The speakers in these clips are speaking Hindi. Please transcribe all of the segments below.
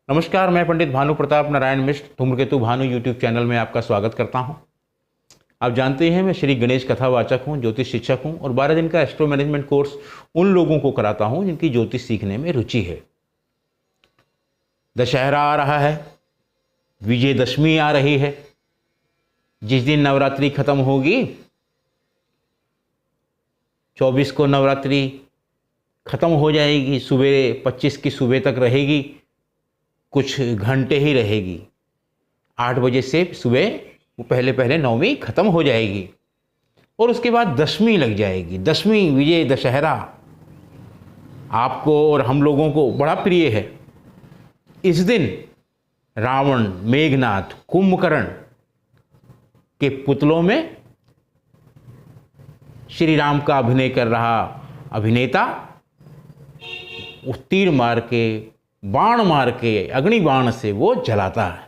नमस्कार, मैं पंडित भानु प्रताप नारायण मिश्र धूम्रकेतु भानु यूट्यूब चैनल में आपका स्वागत करता हूं। आप जानते हैं मैं श्री गणेश कथावाचक हूं, ज्योतिष शिक्षक हूं और 12 दिन का एस्ट्रो मैनेजमेंट कोर्स उन लोगों को कराता हूं जिनकी ज्योतिष सीखने में रुचि है। दशहरा आ रहा है, विजयदशमी आ रही है। जिस दिन नवरात्रि खत्म होगी, 24 को नवरात्रि खत्म हो जाएगी, सुबह 25 की सुबह तक रहेगी, कुछ घंटे ही रहेगी। 8 बजे से सुबह वो पहले नवमी खत्म हो जाएगी और उसके बाद दशमी लग जाएगी। दशमी विजय दशहरा आपको और हम लोगों को बड़ा प्रिय है। इस दिन रावण, मेघनाथ, कुंभकर्ण के पुतलों में श्री राम का अभिनय कर रहा अभिनेता उस तीर मार के, बाण मार के, अग्नि बाण से वो जलाता है।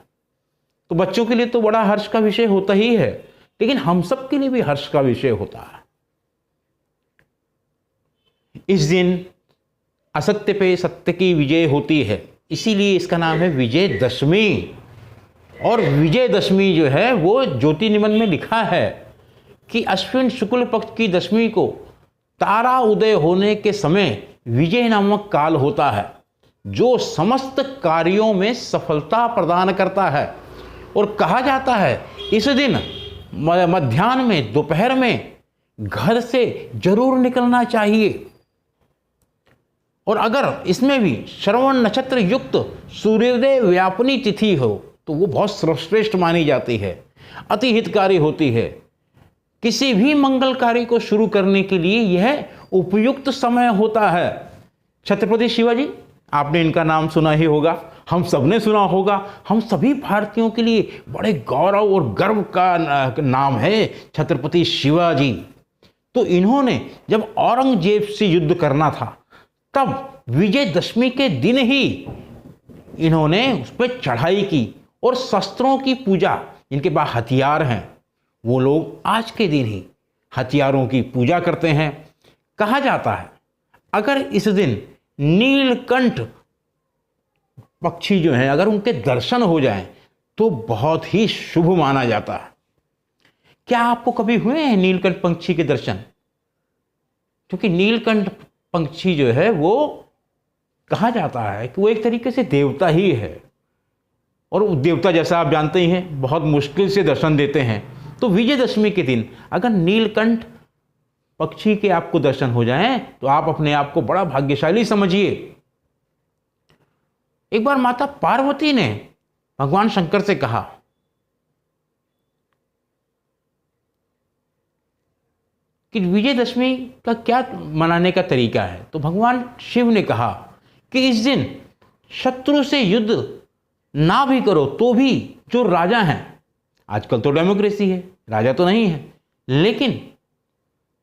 तो बच्चों के लिए तो बड़ा हर्ष का विषय होता ही है, लेकिन हम सब के लिए भी हर्ष का विषय होता है। इस दिन असत्य पे सत्य की विजय होती है, इसीलिए इसका नाम है विजयदशमी। और विजयदशमी जो है वो ज्योति निबंध में लिखा है कि अश्विन शुक्ल पक्ष की दशमी को तारा उदय होने के समय विजय नामक काल होता है, जो समस्त कार्यों में सफलता प्रदान करता है। और कहा जाता है इस दिन मध्याह्न में, दोपहर में घर से जरूर निकलना चाहिए। और अगर इसमें भी श्रवण नक्षत्र युक्त सूर्योदय व्यापनी तिथि हो तो वो बहुत सर्वश्रेष्ठ मानी जाती है, अति हितकारी होती है। किसी भी मंगल कार्य को शुरू करने के लिए यह उपयुक्त समय होता है। छत्रपति शिवाजी, आपने इनका नाम सुना ही होगा, हम सब ने सुना होगा। हम सभी भारतीयों के लिए बड़े गौरव और गर्व का नाम है छत्रपति शिवाजी। तो इन्होंने जब औरंगजेब से युद्ध करना था, तब विजयदशमी के दिन ही इन्होंने उस पर चढ़ाई की और शस्त्रों की पूजा, इनके पास हथियार हैं, वो लोग आज के दिन ही हथियारों की पूजा करते हैं। कहा जाता है अगर इस दिन नीलकंठ पक्षी जो हैं, अगर उनके दर्शन हो जाएं तो बहुत ही शुभ माना जाता है। क्या आपको कभी हुए हैं नीलकंठ पक्षी के दर्शन? क्योंकि नीलकंठ पक्षी जो है वो कहा जाता है कि वो एक तरीके से देवता ही है, और देवता जैसा आप जानते ही हैं बहुत मुश्किल से दर्शन देते हैं। तो विजयदशमी के दिन अगर नीलकंठ पक्षी के आपको दर्शन हो जाएं तो आप अपने आप को बड़ा भाग्यशाली समझिए। एक बार माता पार्वती ने भगवान शंकर से कहा कि विजयदशमी का क्या मनाने का तरीका है। तो भगवान शिव ने कहा कि इस दिन शत्रु से युद्ध ना भी करो तो भी जो राजा हैं, आजकल तो डेमोक्रेसी है, राजा तो नहीं है, लेकिन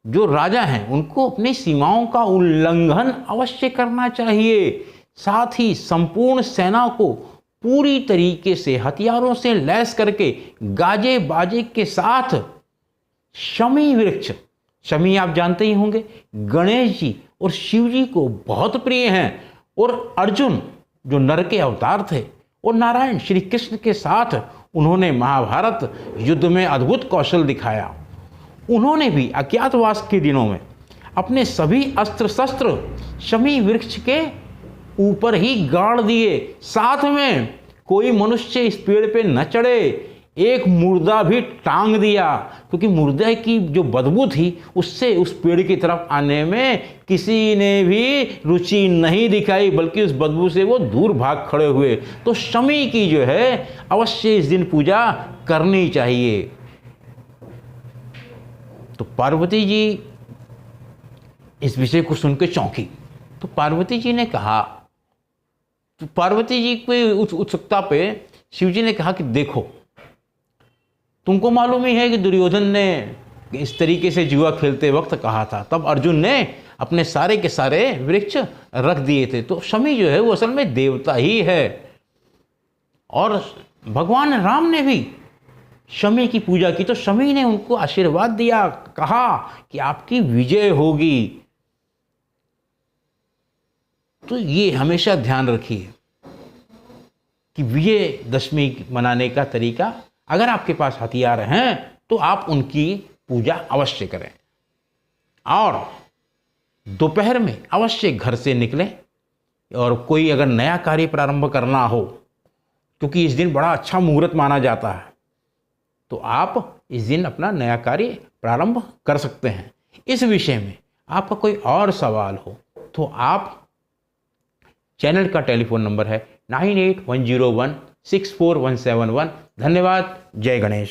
जो राजा हैं उनको अपनी सीमाओं का उल्लंघन अवश्य करना चाहिए। साथ ही संपूर्ण सेना को पूरी तरीके से हथियारों से लैस करके गाजे बाजे के साथ शमी वृक्ष, शमी आप जानते ही होंगे गणेश जी और शिव जी को बहुत प्रिय हैं, और अर्जुन जो नर के अवतार थे और नारायण श्री कृष्ण के साथ उन्होंने महाभारत युद्ध में अद्भुत कौशल दिखाया। उन्होंने भी अज्ञातवास के दिनों में अपने सभी अस्त्र शस्त्र शमी वृक्ष के ऊपर ही गाड़ दिए। साथ में कोई मनुष्य इस पेड़ पे न चढ़े, एक मुर्दा भी टांग दिया, क्योंकि मुर्दे की जो बदबू थी उससे उस पेड़ की तरफ आने में किसी ने भी रुचि नहीं दिखाई, बल्कि उस बदबू से वो दूर भाग खड़े हुए। तो शमी की जो है अवश्य इस दिन पूजा करनी चाहिए। तो पार्वती जी इस विषय को सुनकर चौंकी। तो पार्वती जी ने कहा, तो पार्वती जी की उस उत्सुकता पे शिव जी ने कहा कि देखो, तुमको मालूम ही है कि दुर्योधन ने इस तरीके से जुआ खेलते वक्त कहा था, तब अर्जुन ने अपने सारे के सारे वृक्ष रख दिए थे। तो शमी जो है वो असल में देवता ही है, और भगवान राम ने भी शमी की पूजा की, तो शमी ने उनको आशीर्वाद दिया, कहा कि आपकी विजय होगी। तो ये हमेशा ध्यान रखिए कि विजयदशमी मनाने का तरीका, अगर आपके पास हथियार हैं तो आप उनकी पूजा अवश्य करें और दोपहर में अवश्य घर से निकलें। और कोई अगर नया कार्य प्रारंभ करना हो, क्योंकि इस दिन बड़ा अच्छा मुहूर्त माना जाता है, तो आप इस दिन अपना नया कार्य प्रारंभ कर सकते हैं। इस विषय में आपका कोई और सवाल हो तो आप, चैनल का टेलीफोन नंबर है 9810164171। धन्यवाद। जय गणेश।